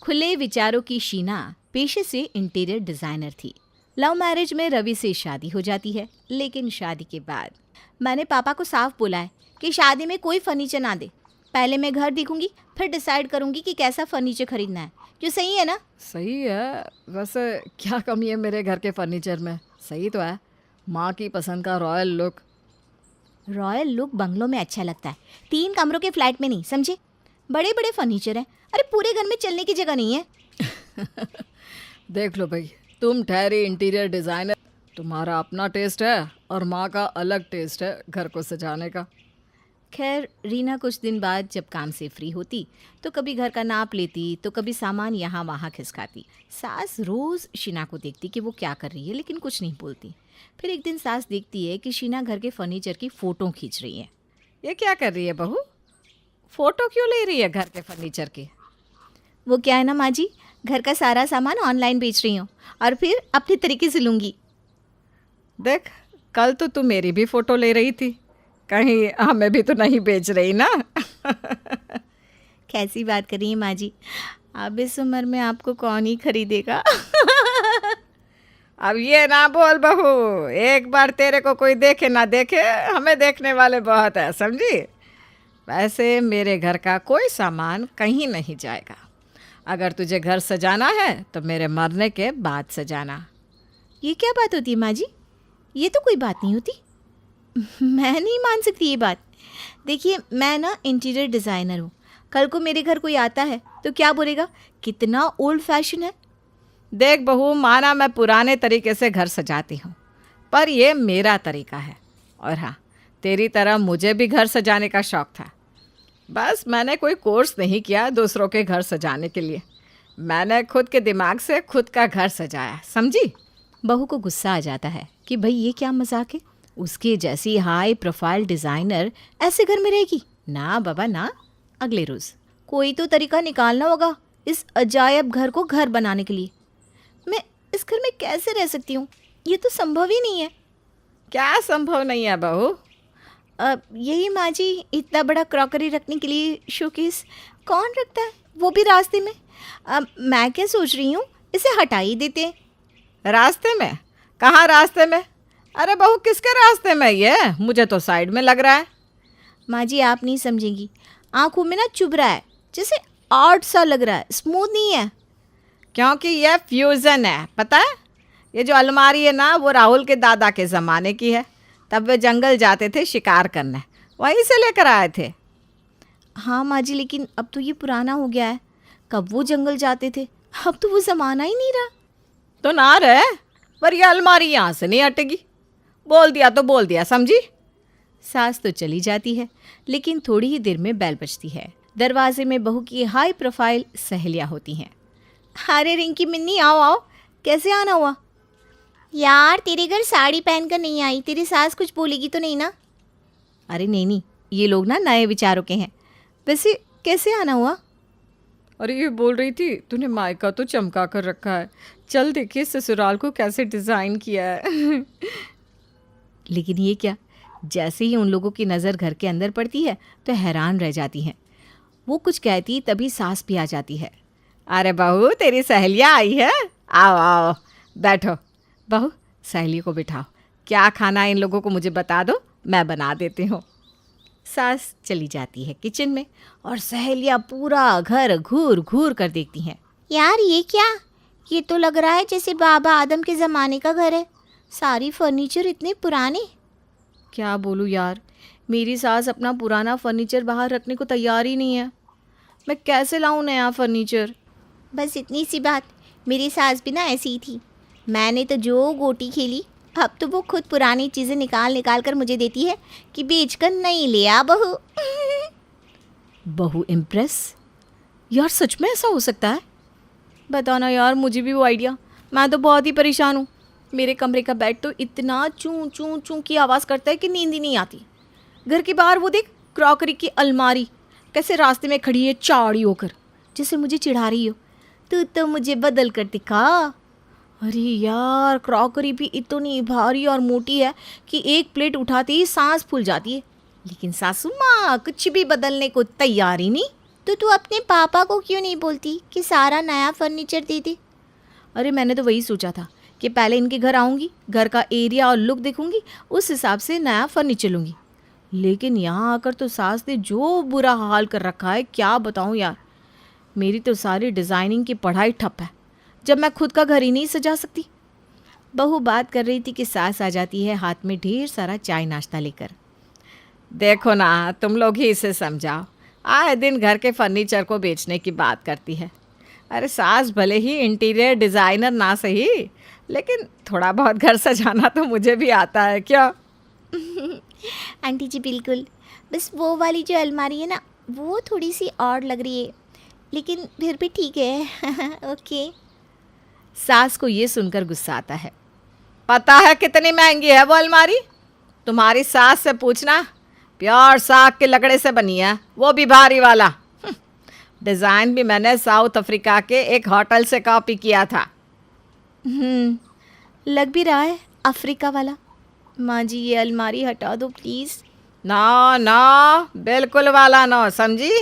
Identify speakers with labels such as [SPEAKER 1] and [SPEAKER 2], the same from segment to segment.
[SPEAKER 1] खुले विचारों की शीना पेशे से इंटीरियर डिजाइनर थी। लव मैरिज में रवि से शादी हो जाती है, लेकिन शादी के बाद मैंने पापा को साफ बोला है कि शादी में कोई फर्नीचर ना दे। पहले मैं घर देखूंगी, फिर डिसाइड करूंगी कि कैसा फर्नीचर खरीदना है। जो सही है ना?
[SPEAKER 2] सही है। वैसे क्या कमी है मेरे घर के फर्नीचर में? सही तो है। माँ की पसंद का रॉयल लुक।
[SPEAKER 1] रॉयल लुक बंगलों में अच्छा लगता है, 3 कमरों के फ्लैट में नहीं, समझे? बड़े बड़े फर्नीचर हैं। अरे पूरे घर में चलने की जगह नहीं है।
[SPEAKER 2] देख लो भाई, तुम ठहरी इंटीरियर डिज़ाइनर, तुम्हारा अपना टेस्ट है और माँ का अलग टेस्ट है घर को सजाने का।
[SPEAKER 1] खैर, रीना कुछ दिन बाद जब काम से फ्री होती तो कभी घर का नाप लेती तो कभी सामान यहाँ वहाँ खिसकाती। सास रोज़ शीना को देखती कि वो क्या कर रही है, लेकिन कुछ नहीं बोलती। फिर एक दिन सास देखती है कि शीना घर के फर्नीचर की फ़ोटो खींच रही है।
[SPEAKER 2] ये क्या कर रही है बहू? फ़ोटो क्यों ले रही है घर के फर्नीचर की?
[SPEAKER 1] वो क्या है ना माँ जी, घर का सारा सामान ऑनलाइन बेच रही हूँ और फिर अपने तरीके से लूँगी।
[SPEAKER 2] देख, कल तो तू मेरी भी फ़ोटो ले रही थी, कहीं हमें भी तो नहीं बेच रही ना?
[SPEAKER 1] कैसी बात कर रही हैं माँ जी, अब इस उम्र में आपको कौन ही खरीदेगा।
[SPEAKER 2] अब ये ना बोल बहू, एक बार तेरे को कोई देखे ना देखे, हमें देखने वाले बहुत है, समझी? वैसे मेरे घर का कोई सामान कहीं नहीं जाएगा। अगर तुझे घर सजाना है तो मेरे मरने के बाद सजाना।
[SPEAKER 1] ये क्या बात होती है माँ जी? ये तो कोई बात नहीं होती। मैं नहीं मान सकती ये बात। देखिए, मैं ना इंटीरियर डिज़ाइनर हूँ। कल को मेरे घर कोई आता है तो क्या बोलेगा, कितना ओल्ड फैशन है।
[SPEAKER 2] देख बहू, माना मैं पुराने तरीके से घर सजाती हूँ, पर ये मेरा तरीका है। और हाँ, तेरी तरह मुझे भी घर सजाने का शौक़ था। बस मैंने कोई कोर्स नहीं किया दूसरों के घर सजाने के लिए। मैंने खुद के दिमाग से खुद का घर सजाया, समझी?
[SPEAKER 1] बहू को गुस्सा आ जाता है कि भाई ये क्या मजाक है, उसके जैसी हाई प्रोफाइल डिज़ाइनर ऐसे घर में रहेगी? ना बाबा ना। अगले रोज़ कोई तो तरीका निकालना होगा इस अजायब घर को घर बनाने के लिए। मैं इस घर में कैसे रह सकती हूँ? ये तो संभव ही नहीं है।
[SPEAKER 2] क्या संभव नहीं है बहू?
[SPEAKER 1] यही माँ जी, इतना बड़ा क्रॉकरी रखने के लिए शोकेस कौन रखता है, वो भी रास्ते में। मैं क्या सोच रही हूँ, इसे हटा ही देते हैं।
[SPEAKER 2] रास्ते में? कहाँ रास्ते में? अरे बहू, किसके रास्ते में? ये मुझे तो साइड में लग रहा है।
[SPEAKER 1] माँ जी, आप नहीं समझेंगी, आंखों में ना चुभ रहा है, जैसे आर्ट सा लग रहा है, स्मूथ नहीं है।
[SPEAKER 2] क्योंकि ये फ्यूज़न है, पता है? ये जो अलमारी है ना, वो राहुल के दादा के ज़माने की है। तब वे जंगल जाते थे शिकार करने, वहीं से लेकर आए थे।
[SPEAKER 1] हाँ माँ जी, लेकिन अब तो ये पुराना हो गया है। कब वो जंगल जाते थे, अब तो वो ज़माना ही नहीं रहा।
[SPEAKER 2] तो ना रहे, पर ये अलमारी यहाँ से नहीं हटेगी। बोल दिया तो बोल दिया, समझी?
[SPEAKER 1] सास तो चली जाती है, लेकिन थोड़ी ही देर में बेल बजती है। दरवाजे में बहू की हाई प्रोफाइल सहेलियाँ होती हैं। अरे रिंकी मिन्नी, आओ आओ, कैसे आना हुआ? यार, तेरे घर साड़ी पहनकर नहीं आई, तेरी सास कुछ बोलेगी तो नहीं ना? अरे नहीं नहीं, ये लोग ना नए विचारों के हैं। वैसे कैसे आना हुआ?
[SPEAKER 2] अरे ये बोल रही थी, तूने मायका तो चमका कर रखा है, चल देखिए ससुराल को कैसे डिज़ाइन किया है।
[SPEAKER 1] लेकिन ये क्या, जैसे ही उन लोगों की नज़र घर के अंदर पड़ती है तो हैरान रह जाती हैं। वो कुछ कहती तभी सास भी आ जाती है।
[SPEAKER 2] अरे बहू, तेरी सहेलियाँ आई है, आओ आओ बैठो। बहू, सहेली को बिठाओ, क्या खाना है इन लोगों को मुझे बता दो, मैं बना देती हूँ।
[SPEAKER 1] सास चली जाती है किचन में और सहेलियाँ पूरा घर घूर घूर कर देखती हैं। यार ये क्या, ये तो लग रहा है जैसे बाबा आदम के ज़माने का घर है। सारी फर्नीचर इतने पुराने। क्या बोलूँ यार, मेरी सास अपना पुराना फर्नीचर बाहर रखने को तैयार ही नहीं है। मैं कैसे लाऊं नया फर्नीचर? बस इतनी सी बात, मेरी सास भी ना ऐसी ही थी। मैंने तो जो गोटी खेली, अब तो वो खुद पुरानी चीज़ें निकाल निकाल कर मुझे देती है कि बेच कर नहीं ले आ बहू। बहू इम्प्रेस? यार सच में ऐसा हो सकता है? बताना यार मुझे भी वो आइडिया, मैं तो बहुत ही परेशान हूँ। मेरे कमरे का बेड तो इतना चूं चूं चूं की आवाज़ करता है कि नींद ही नहीं आती। घर के बाहर वो देख, क्रॉकरी की अलमारी कैसे रास्ते में खड़ी है चाड़ी होकर, जैसे मुझे चिढ़ा रही हो। तू तो मुझे बदल कर दिखा। अरे यार, क्रॉकरी भी इतनी भारी और मोटी है कि एक प्लेट उठाते ही सांस फूल जाती है। लेकिन सासू माँ कुछ भी बदलने को तैयार ही नहीं। तो तू अपने पापा को क्यों नहीं बोलती कि सारा नया फर्नीचर दे दे?
[SPEAKER 2] अरे मैंने तो वही सोचा था कि पहले इनके घर आऊँगी, घर का एरिया और लुक देखूंगी, उस हिसाब से नया फर्नीचर लूँगी। लेकिन यहाँ आकर तो सास ने जो बुरा हाल कर रखा है क्या बताऊँ यार। मेरी तो सारी डिज़ाइनिंग की पढ़ाई ठप है जब मैं खुद का घर ही नहीं सजा सकती। बहू बात कर रही थी कि सास आ जाती है हाथ में ढेर सारा चाय नाश्ता लेकर। देखो ना, तुम लोग ही इसे समझाओ, आए दिन घर के फर्नीचर को बेचने की बात करती है। अरे सास भले ही इंटीरियर डिज़ाइनर ना सही, लेकिन थोड़ा बहुत घर सजाना तो मुझे भी आता है क्या।
[SPEAKER 1] आंटी जी बिल्कुल, बस वो वाली जो अलमारी है ना वो थोड़ी सी और लग रही है, लेकिन फिर भी ठीक है। ओके।
[SPEAKER 2] सास को ये सुनकर गुस्सा आता है। पता है कितनी महंगी है वो अलमारी? तुम्हारी सास से पूछना, प्योर साग के लकड़े से बनी है, वो भी भारी वाला। डिज़ाइन भी मैंने साउथ अफ्रीका के एक होटल से कॉपी किया था।
[SPEAKER 1] लग भी रहा है अफ्रीका वाला। माँ जी ये अलमारी हटा दो प्लीज़।
[SPEAKER 2] नो नो, बिल्कुल वाला नो, समझी?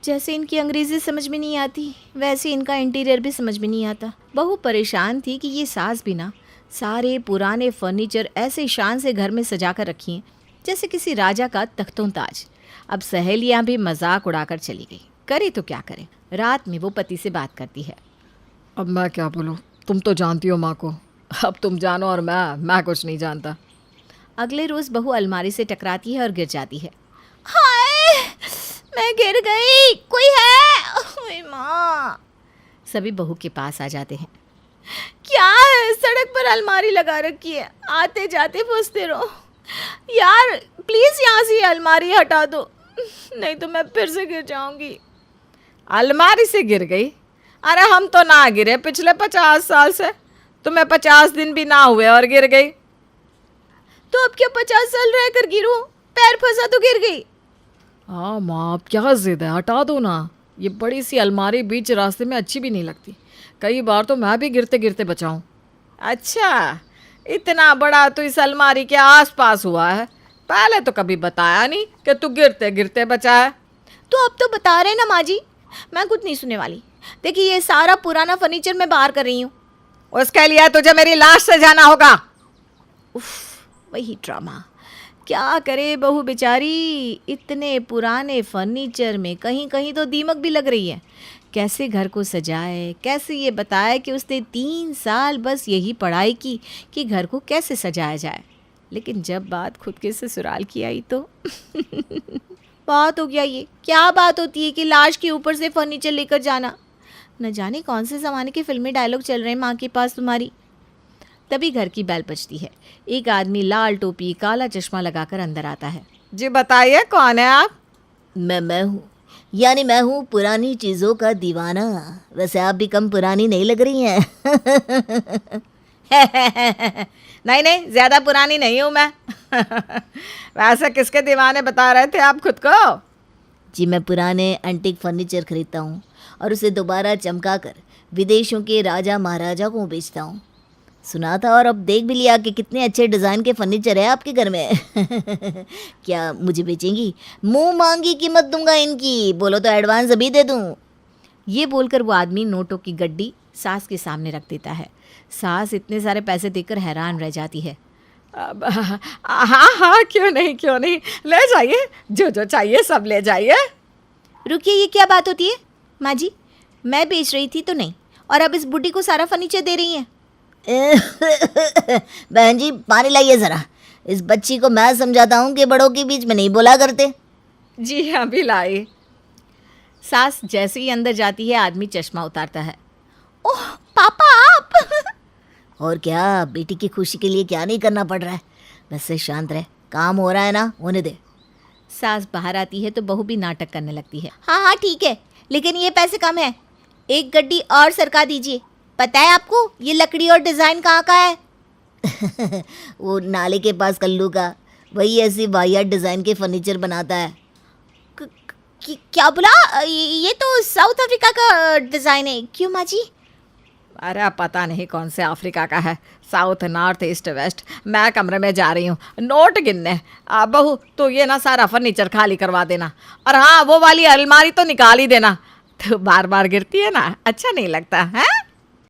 [SPEAKER 1] जैसे इनकी अंग्रेज़ी समझ में नहीं आती वैसे इनका इंटीरियर भी समझ में नहीं आता।
[SPEAKER 2] बहू परेशान थी कि ये सास भी ना सारे पुराने फर्नीचर ऐसे शान से घर में सजा कर रखी हैं जैसे किसी राजा का तख्तों ताज। अब सहेलियाँ भी मजाक उड़ाकर चली गई। करे तो क्या करे। रात में वो पति से बात करती है। अब मैं क्या बोलूँ, तुम तो जानती हो माँ को, अब तुम जानो और मैं कुछ नहीं जानता। अगले रोज़ बहू अलमारी से टकराती है और गिर जाती है।
[SPEAKER 1] हाय, मैं गिर गई, कोई है? ओए माँ।
[SPEAKER 2] सभी बहू के पास आ जाते हैं।
[SPEAKER 1] क्या है, सड़क पर अलमारी लगा रखी है, आते जाते पूछते रहो। यार प्लीज़ यहाँ से ये अलमारी हटा दो, नहीं तो मैं फिर से गिर जाऊंगी।
[SPEAKER 2] अलमारी से गिर गई? अरे हम तो ना गिरे पिछले 50 साल से, तुम्हें 50 दिन भी ना हुए और गिर गई।
[SPEAKER 1] तो अब क्या 50 साल रहकर गिरूं? पैर फंसा तो गिर गई।
[SPEAKER 2] हाँ माँ, अब क्या जिद है, हटा दो ना। ये बड़ी सी अलमारी बीच रास्ते में अच्छी भी नहीं लगती। कई बार तो मैं भी गिरते गिरते बचाऊं। अच्छा, इतना बड़ा तो इस अलमारी के आसपास हुआ है, पहले तो कभी बताया नहीं कि तू गिरते गिरते बचा है।
[SPEAKER 1] तो अब तो बता रहे ना माँ जी, मैं कुछ नहीं सुनने वाली। देखिए ये सारा पुराना फर्नीचर मैं बाहर कर रही हूँ।
[SPEAKER 2] उसके लिए तुझे मेरी लाश से जाना होगा।
[SPEAKER 1] उफ, वही ड्रामा। क्या करे बहू बेचारी, इतने पुराने फर्नीचर में कहीं कहीं तो दीमक भी लग रही है। कैसे घर को सजाए, कैसे ये बताए कि उसने 3 साल बस यही पढ़ाई की कि घर को कैसे सजाया जाए। लेकिन जब बात खुद के ससुराल की आई तो बात हो गया ये। क्या बात होती है कि लाश के ऊपर से फर्नीचर लेकर जाना। न जाने कौन से ज़माने के फिल्मी डायलॉग चल रहे हैं माँ के पास तुम्हारी। तभी घर की बेल बजती है। एक आदमी लाल टोपी काला चश्मा लगाकर अंदर आता है।
[SPEAKER 2] जी बताइए, कौन है आप?
[SPEAKER 1] मैं हूँ, यानी मैं हूँ पुरानी चीज़ों का दीवाना। वैसे आप भी कम पुरानी नहीं लग रही हैं।
[SPEAKER 2] नहीं, ज़्यादा पुरानी नहीं हूँ मैं। वैसे किसके दीवाने बता रहे थे आप खुद को?
[SPEAKER 1] जी मैं पुराने एंटीक फर्नीचर खरीदता हूँ और उसे दोबारा चमका कर विदेशों के राजा महाराजा को बेचता हूँ। सुना था और अब देख भी लिया कि कितने अच्छे डिज़ाइन के फर्नीचर है आपके घर में। क्या मुझे बेचेंगी? मुंह मांगी कीमत दूंगा इनकी, बोलो तो एडवांस अभी दे दूं।
[SPEAKER 2] ये बोलकर वो आदमी नोटों की गड्डी सास के सामने रख देता है। सास इतने सारे पैसे देकर हैरान रह जाती है। अब हाँ, क्यों नहीं, ले जाइए, जो चाहिए सब ले जाइए।
[SPEAKER 1] रुकिए, ये क्या बात होती है माँ जी? मैं बेच रही थी तो नहीं, और अब इस बुढ़ी को सारा फर्नीचर दे रही हैं। बहन जी पानी लाइए ज़रा, इस बच्ची को मैं समझाता हूँ कि बड़ों के बीच में नहीं बोला करते।
[SPEAKER 2] जी हाँ, भी लाई। सास जैसे ही अंदर जाती है आदमी चश्मा उतारता है।
[SPEAKER 1] ओह पापा आप। और क्या, बेटी की खुशी के लिए क्या नहीं करना पड़ रहा है। वैसे शांत रहे, काम हो रहा है ना, होने दे।
[SPEAKER 2] सास बाहर आती है तो बहू भी नाटक करने लगती है।
[SPEAKER 1] हाँ ठीक है, लेकिन ये पैसे कम है, एक गड्डी और सरका दीजिए। पता है आपको ये लकड़ी और डिज़ाइन कहाँ का है? वो नाले के पास कल्लू का, वही ऐसी वाहियात डिज़ाइन के फर्नीचर बनाता है। क्या बोला? ये तो साउथ अफ्रीका का डिज़ाइन है। क्यों माँ जी?
[SPEAKER 2] अरे अब पता नहीं कौन से अफ्रीका का है, साउथ नॉर्थ ईस्ट वेस्ट। मैं कमरे में जा रही हूँ नोट गिनने। बहू तो ये ना सारा फर्नीचर खाली करवा देना, और हाँ वो वाली अलमारी तो निकाल ही देना, तो बार बार गिरती है ना, अच्छा नहीं लगता है।